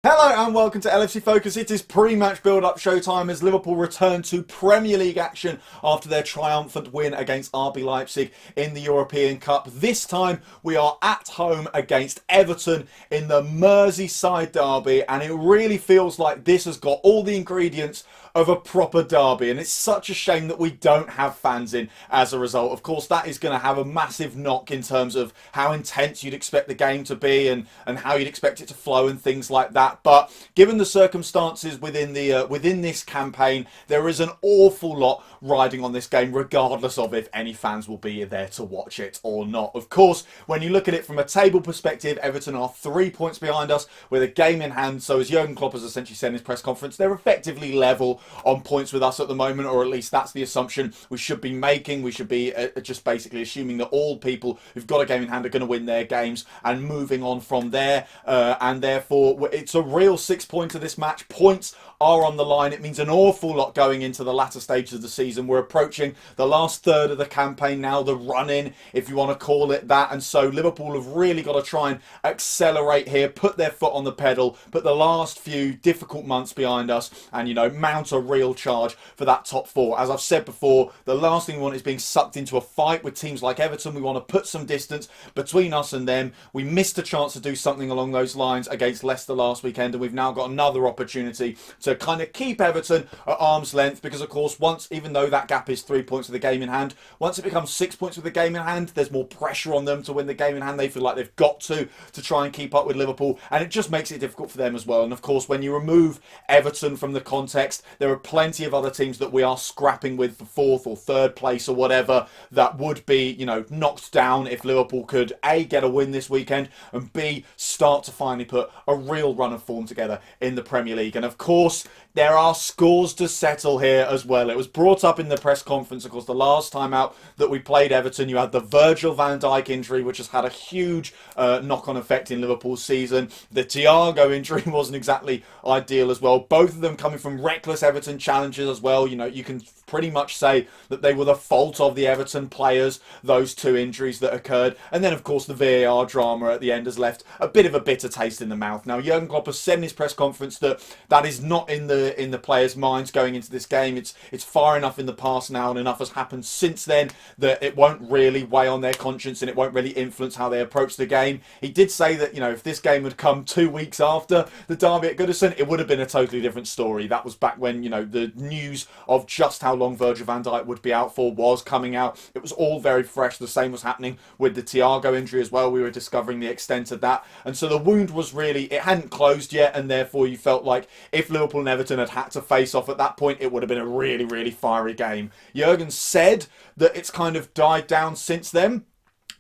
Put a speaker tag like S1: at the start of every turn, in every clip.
S1: Hello and welcome to LFC Focus. It is pre-match build-up showtime as Liverpool return to Premier League action after their triumphant win against RB Leipzig in the European Cup. This time we are at home against Everton in the Merseyside Derby, and it really feels like this has got all the ingredients of a proper derby, and it's such a shame that we don't have fans in as a result. Of course, that is going to have a massive knock in terms of how intense you'd expect the game to be and how you'd expect it to flow and things like that. But given the circumstances within this campaign, there is an awful lot riding on this game, regardless of if any fans will be there to watch it or not. Of course, when you look at it from a table perspective, Everton are 3 points behind us with a game in hand. So as Jurgen Klopp has essentially said in his press conference, they're effectively level on points with us at the moment, or at least that's the assumption we should be making. We should be just basically assuming that all people who've got a game in hand are going to win their games and moving on from there. And therefore, it's a real 6-pointer this match. Points are on the line. It means an awful lot going into the latter stages of the season. We're approaching the last third of the campaign now, the run-in, if you want to call it that. And so Liverpool have really got to try and accelerate here, put their foot on the pedal, put the last few difficult months behind us, and, you know, mount a real charge for that top four. As I've said before, the last thing we want is being sucked into a fight with teams like Everton. We want to put some distance between us and them. We missed a chance to do something along those lines against Leicester last weekend, and we've now got another opportunity to kind of keep Everton at arm's length, because of course even though that gap is 3 points with the game in hand, once it becomes 6 points with the game in hand, there's more pressure on them to win the game in hand. They feel like they've got to try and keep up with Liverpool, and it just makes it difficult for them as well. And of course, when you remove Everton from the context, there are plenty of other teams that we are scrapping with for fourth or third place or whatever that would be, you know, knocked down if Liverpool could A, get a win this weekend, and B, start to finally put a real run of form together in the Premier League. And of course, there are scores to settle here as well. It was brought up in the press conference, of course, the last time out that we played Everton. You had the Virgil van Dijk injury, which has had a huge knock-on effect in Liverpool's season. The Thiago injury wasn't exactly ideal as well. Both of them coming from reckless Everton challenges as well. You know, you can pretty much say that they were the fault of the Everton players, those two injuries that occurred. And then, of course, the VAR drama at the end has left a bit of a bitter taste in the mouth. Now, Jurgen Klopp has said in his press conference that that is not in the players' minds going into this game. It's far enough in the past now, and enough has happened since then that it won't really weigh on their conscience and it won't really influence how they approach the game. He did say that, you know, if this game had come 2 weeks after the derby at Goodison, it would have been a totally different story. That was back when, you know, the news of just how long Virgil van Dijk would be out for was coming out. It was all very fresh. The same was happening with the Thiago injury as well. We were discovering the extent of that. And so the wound was really, it hadn't closed yet, and therefore you felt like if Liverpool and Everton had to face off at that point, it would have been a really, really fiery game. Jurgen said that it's kind of died down since then.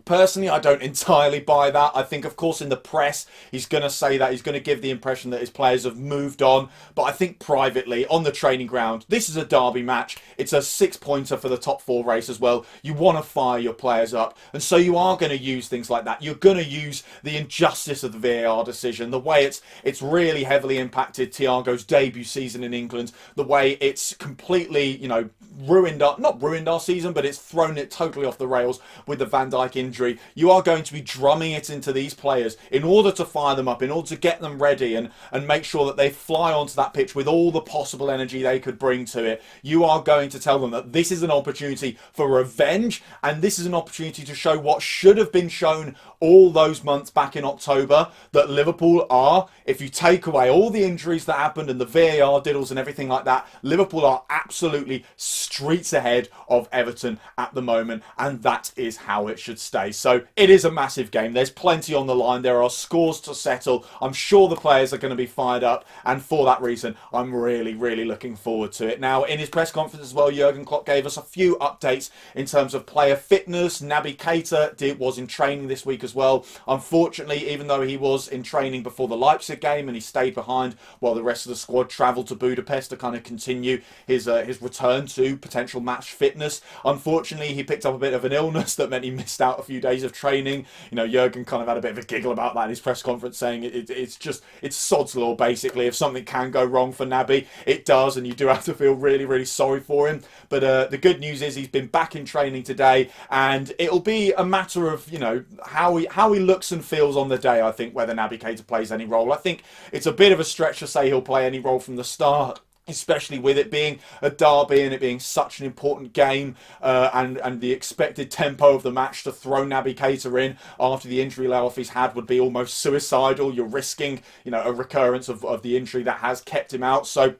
S1: Personally, I don't entirely buy that. I think, of course, in the press, he's going to say that. He's going to give the impression that his players have moved on. But I think privately, on the training ground, this is a derby match. It's a 6-pointer for the top 4 race as well. You want to fire your players up. And so you are going to use things like that. You're going to use the injustice of the VAR decision, the way it's really heavily impacted Thiago's debut season in England, the way it's completely, you know, not ruined our season, but it's thrown it totally off the rails with the Van Dijk injury. You are going to be drumming it into these players in order to fire them up, in order to get them ready and make sure that they fly onto that pitch with all the possible energy they could bring to it. You are going to tell them that this is an opportunity for revenge, and this is an opportunity to show what should have been shown all those months back in October, that Liverpool are, if you take away all the injuries that happened and the VAR diddles and everything like that, Liverpool are absolutely streets ahead of Everton at the moment, and that is how it should stay. So it is a massive game. There's plenty on the line. There are scores to settle. I'm sure the players are going to be fired up, and for that reason, I'm really, really looking forward to it. Now, in his press conference as well, Jurgen Klopp gave us a few updates in terms of player fitness. Naby Keita was in training this week as well. Unfortunately, even though he was in training before the Leipzig game and he stayed behind while the rest of the squad travelled to Budapest to kind of continue his return to potential match fitness. Unfortunately, he picked up a bit of an illness that meant he missed out a few days of training. You know, Jurgen kind of had a bit of a giggle about that in his press conference, saying it's sod's law, basically. If something can go wrong for Naby, it does, and you do have to feel really, really sorry for him. But the good news is he's been back in training today, and it'll be a matter of, you know, how he looks and feels on the day, I think, whether Naby Keita plays any role. I think it's a bit of a stretch to say he'll play any role from the start, especially with it being a derby and it being such an important game, and the expected tempo of the match. To throw Naby Keita in after the injury layoff he's had would be almost suicidal. You're risking, you know, a recurrence of the injury that has kept him out. So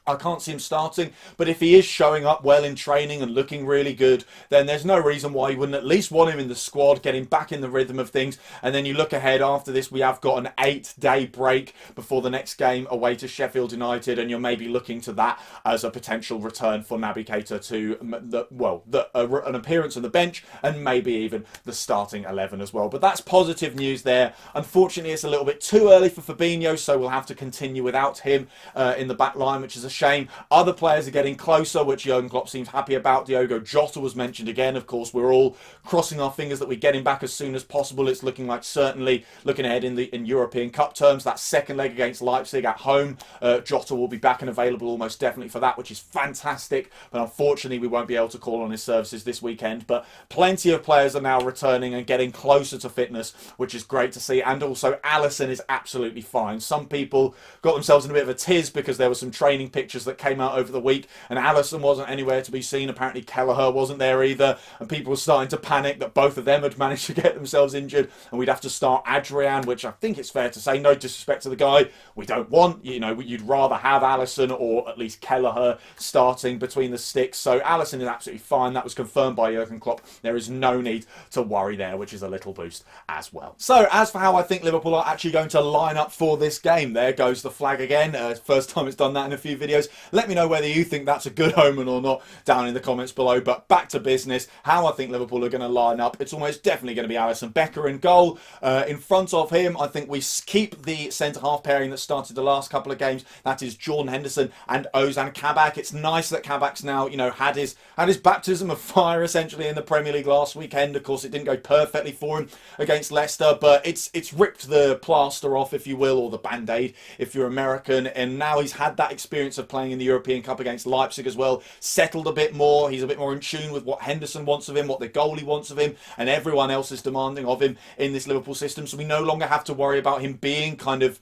S1: I can't see him starting, but if he is showing up well in training and looking really good, then there's no reason why you wouldn't at least want him in the squad, get him back in the rhythm of things. And then you look ahead after this, we have got an 8-day break before the next game away to Sheffield United, and you're maybe looking to that as a potential return for Naby Keita to an appearance on the bench and maybe even the starting 11 as well. But that's positive news there. Unfortunately, it's a little bit too early for Fabinho, so we'll have to continue without him in the back line, which is a shame. Other players are getting closer, which Jurgen Klopp seems happy about. Diogo Jota was mentioned again. Of course, we're all crossing our fingers that we get him back as soon as possible. It's looking like, certainly looking ahead in European Cup terms, that second leg against Leipzig at home, Jota will be back and available almost definitely for that, which is fantastic. But unfortunately, we won't be able to call on his services this weekend. But plenty of players are now returning and getting closer to fitness, which is great to see. And also, Alisson is absolutely fine. Some people got themselves in a bit of a tiz because there were some training pictures that came out over the week and Alisson wasn't anywhere to be seen. Apparently Kelleher wasn't there either, and people were starting to panic that both of them had managed to get themselves injured and we'd have to start Adrian, which I think it's fair to say, no disrespect to the guy, we don't want. You know, you'd rather have Alisson or at least Kelleher starting between the sticks. So Alisson is absolutely fine. That was confirmed by Jurgen Klopp. There is no need to worry there, which is a little boost as well. So as for how I think Liverpool are actually going to line up for this game, there goes the flag again. First time it's done that in a few videos. Let me know whether you think that's a good omen or not down in the comments below. But back to business, how I think Liverpool are going to line up. It's almost definitely going to be Alisson Becker in goal. In front of him, I think we keep the centre-half pairing that started the last couple of games. That is Jordan Henderson and Ozan Kabak. It's nice that Kabak's now, you know, had his baptism of fire essentially in the Premier League last weekend. Of course, it didn't go perfectly for him against Leicester, but it's ripped the plaster off, if you will, or the band-aid if you're American. And now he's had that experience of playing in the European Cup against Leipzig as well, settled a bit more. He's a bit more in tune with what Henderson wants of him, what the goalie wants of him, and everyone else is demanding of him in this Liverpool system. So we no longer have to worry about him being kind of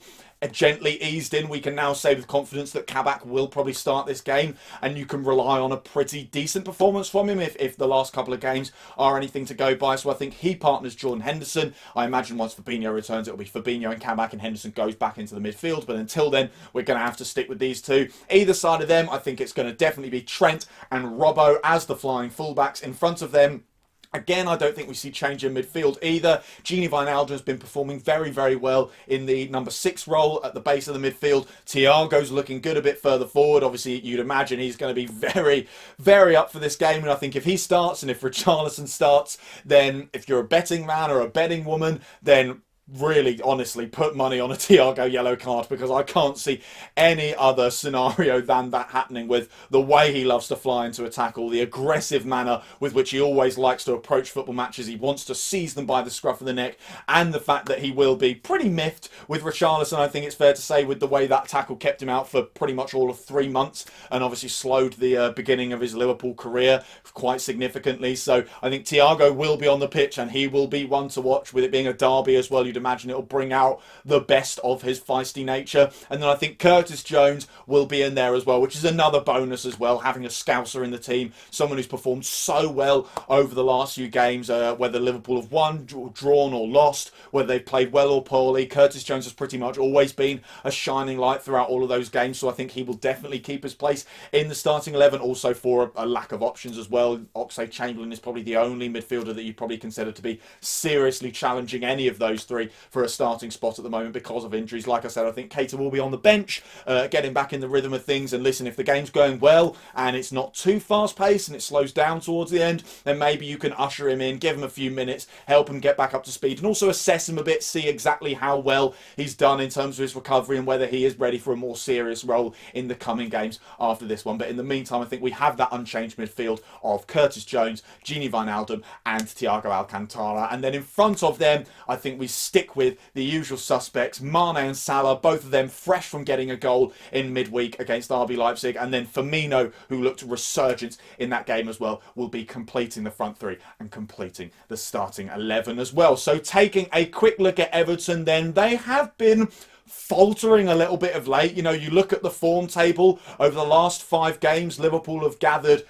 S1: gently eased in. We can now say with confidence that Kabak will probably start this game, and you can rely on a pretty decent performance from him if the last couple of games are anything to go by. So I think he partners Jordan Henderson. I imagine once Fabinho returns, it'll be Fabinho and Kabak, and Henderson goes back into the midfield. But until then, we're going to have to stick with these two. Either side of them, I think it's going to definitely be Trent and Robbo as the flying fullbacks. In front of them, again, I don't think we see change in midfield either. Gini Wijnaldum has been performing very, very well in the number 6 role at the base of the midfield. Thiago's looking good a bit further forward. Obviously, you'd imagine he's going to be very, very up for this game. And I think if he starts and if Richarlison starts, then if you're a betting man or a betting woman, then really, honestly, put money on a Thiago yellow card, because I can't see any other scenario than that happening with the way he loves to fly into a tackle, the aggressive manner with which he always likes to approach football matches. He wants to seize them by the scruff of the neck, and the fact that he will be pretty miffed with Richarlison, I think it's fair to say, with the way that tackle kept him out for pretty much all of 3 months and obviously slowed the beginning of his Liverpool career quite significantly. So I think Thiago will be on the pitch, and he will be one to watch. With it being a derby as well, you'd imagine it'll bring out the best of his feisty nature. And then I think Curtis Jones will be in there as well, which is another bonus as well, having a Scouser in the team, someone who's performed so well over the last few games, whether Liverpool have won, drawn or lost, whether they've played well or poorly. Curtis Jones has pretty much always been a shining light throughout all of those games, so I think he will definitely keep his place in the starting 11, also for a lack of options as well. Oxlade-Chamberlain is probably the only midfielder that you'd probably consider to be seriously challenging any of those three necessary for a starting spot at the moment because of injuries. Like I said, I think Keita will be on the bench, getting back in the rhythm of things. And listen, if the game's going well and it's not too fast-paced and it slows down towards the end, then maybe you can usher him in, give him a few minutes, help him get back up to speed, and also assess him a bit, see exactly how well he's done in terms of his recovery and whether he is ready for a more serious role in the coming games after this one. But in the meantime, I think we have that unchanged midfield of Curtis Jones, Gini Wijnaldum and Thiago Alcantara. And then in front of them, I think we stick with the usual suspects, Mane and Salah, both of them fresh from getting a goal in midweek against RB Leipzig. And then Firmino, who looked resurgent in that game as well, will be completing the front three and completing the starting 11 as well. So taking a quick look at Everton then, they have been faltering a little bit of late. You know, you look at the form table over the last 5 games, Liverpool have gathered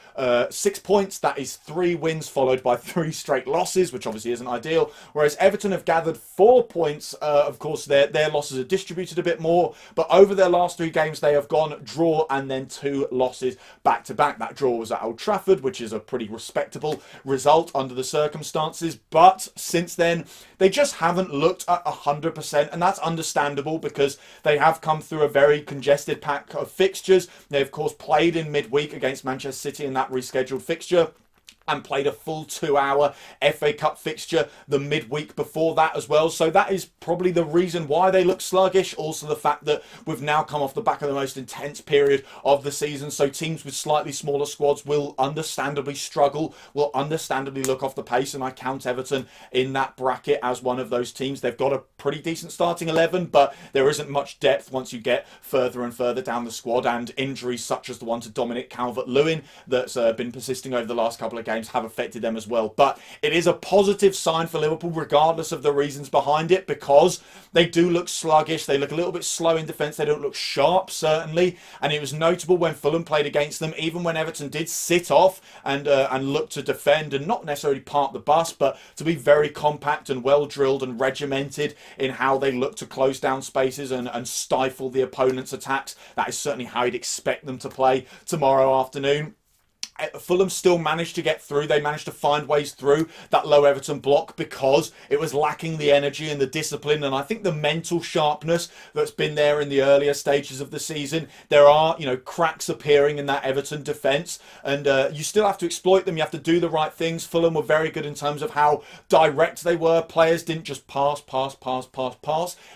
S1: 6 points. That is 3 wins followed by 3 straight losses, which obviously isn't ideal. Whereas Everton have gathered 4 points. Of course, their losses are distributed a bit more, but over their last 3 games, they have gone draw and then 2 losses back to back. That draw was at Old Trafford, which is a pretty respectable result under the circumstances. But since then, they just haven't looked at 100%, and that's understandable because they have come through a very congested pack of fixtures. They, of course, played in midweek against Manchester City in that rescheduled fixture, and played a full 2-hour FA Cup fixture the midweek before that as well. So that is probably the reason why they look sluggish. Also the fact that we've now come off the back of the most intense period of the season. So teams with slightly smaller squads will understandably struggle, will understandably look off the pace. And I count Everton in that bracket as one of those teams. They've got a pretty decent starting 11, but there isn't much depth once you get further and further down the squad. And injuries such as the one to Dominic Calvert-Lewin that's been persisting over the last couple of games have affected them as well. But it is a positive sign for Liverpool regardless of the reasons behind it, because they do look sluggish, they look a little bit slow in defence, they don't look sharp certainly. And it was notable when Fulham played against them, even when Everton did sit off and look to defend and not necessarily park the bus, but to be very compact and well drilled and regimented in how they look to close down spaces and stifle the opponent's attacks. That is certainly how you'd expect them to play tomorrow afternoon. Fulham still managed to get through. They managed to find ways through that low Everton block because it was lacking the energy and the discipline and I think the mental sharpness that's been there in the earlier stages of the season. There are, you know, cracks appearing in that Everton defence, and you still have to exploit them. You have to do the right things. Fulham were very good in terms of how direct they were. Players didn't just pass.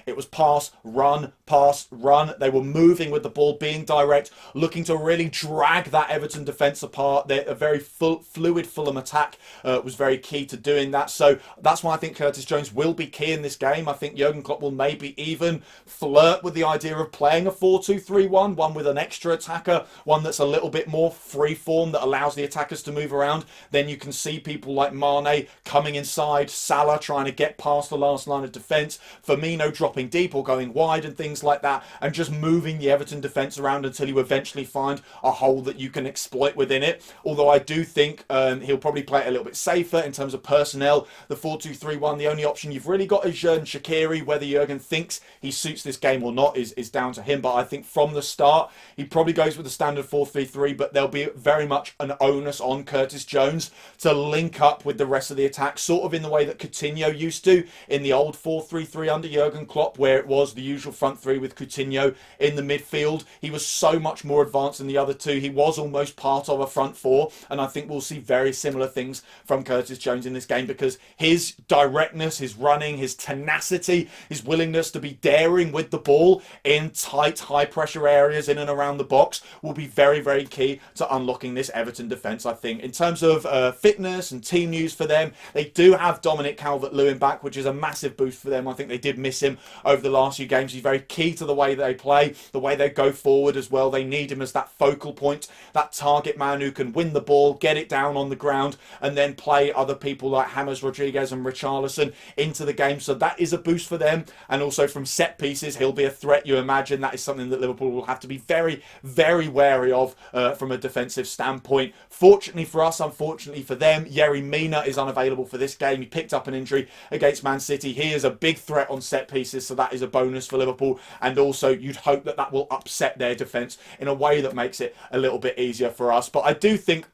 S1: It was pass, run. They were moving with the ball, being direct, looking to really drag that Everton defence apart. A very fluid Fulham attack was very key to doing that. So that's why I think Curtis Jones will be key in this game. I think Jurgen Klopp will maybe even flirt with the idea of playing a 4-2-3-1, one with an extra attacker, one that's a little bit more free form that allows the attackers to move around. Then you can see people like Mane coming inside, Salah trying to get past the last line of defence, Firmino dropping deep or going wide and things like that, and just moving the Everton defence around until you eventually find a hole that you can exploit within it. Although I do think he'll probably play it a little bit safer in terms of personnel. The 4-2-3-1, the only option you've really got is Xherdan Shaqiri. Whether Jurgen thinks he suits this game or not is down to him. But I think from the start, he probably goes with the standard 4-3-3, but there'll be very much an onus on Curtis Jones to link up with the rest of the attack, sort of in the way that Coutinho used to in the old 4-3-3 under Jurgen Klopp, where it was the usual front three with Coutinho in the midfield. He was so much more advanced than the other two. He was almost part of a front four, and I think we'll see very similar things from Curtis Jones in this game because his directness, his running, his tenacity, his willingness to be daring with the ball in tight, high pressure areas in and around the box will be very, very key to unlocking this Everton defence, I think. In terms of fitness and team news for them, they do have Dominic Calvert-Lewin back, which is a massive boost for them. I think they did miss him over the last few games. He's very key to the way they play, the way they go forward as well. They need him as that focal point, that target man who can win the ball, get it down on the ground, and then play other people like James Rodriguez and Richarlison into the game. So that is a boost for them. And also from set pieces, he'll be a threat, you imagine. That is something that Liverpool will have to be very, very wary of from a defensive standpoint. Fortunately for us, unfortunately for them, Yerry Mina is unavailable for this game. He picked up an injury against Man City. He is a big threat on set pieces, so that is a bonus for Liverpool. And also, you'd hope that that will upset their defence in a way that makes it a little bit easier for us. But I do think,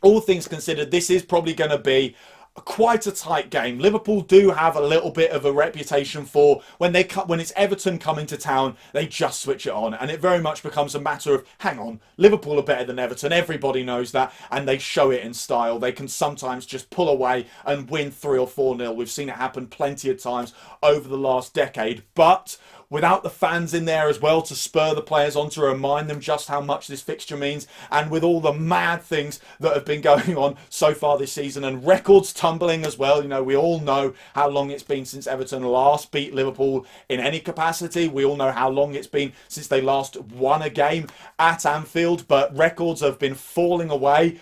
S1: all things considered, this is probably going to be quite a tight game. Liverpool do have a little bit of a reputation for when it's Everton coming to town, they just switch it on, and it very much becomes a matter of, hang on, Liverpool are better than Everton, everybody knows that, and they show it in style. They can sometimes just pull away and win 3 or 4-0. We've seen it happen plenty of times over the last decade, but without the fans in there as well to spur the players on, to remind them just how much this fixture means, and with all the mad things that have been going on so far this season, and records tumbling as well. You know, we all know how long it's been since Everton last beat Liverpool in any capacity. We all know how long it's been since they last won a game at Anfield, but records have been falling away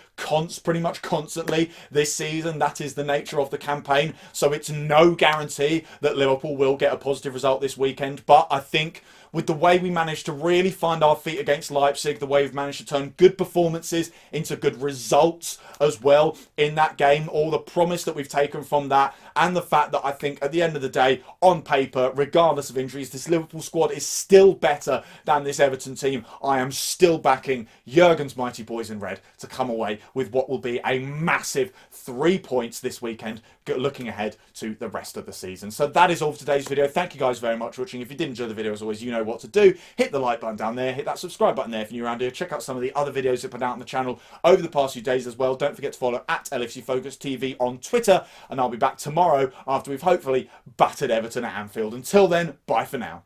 S1: pretty much constantly this season. That is the nature of the campaign, so it's no guarantee that Liverpool will get a positive result this weekend. But I think with the way we managed to really find our feet against Leipzig, the way we've managed to turn good performances into good results as well in that game, all the promise that we've taken from that, and the fact that I think at the end of the day, on paper, regardless of injuries, this Liverpool squad is still better than this Everton team. I am still backing Jurgen's mighty boys in red to come away with what will be a massive 3 points this weekend, looking ahead to the rest of the season. So that is all for today's video. Thank you guys very much for watching. If you did enjoy the video, as always, you know what to do. Hit the like button down there, hit that subscribe button there if you're new around here. Check out some of the other videos that put out on the channel over the past few days as well. Don't forget to follow at LFC Focus TV on Twitter, and I'll be back tomorrow after we've hopefully battered Everton at Anfield. Until then, bye for now.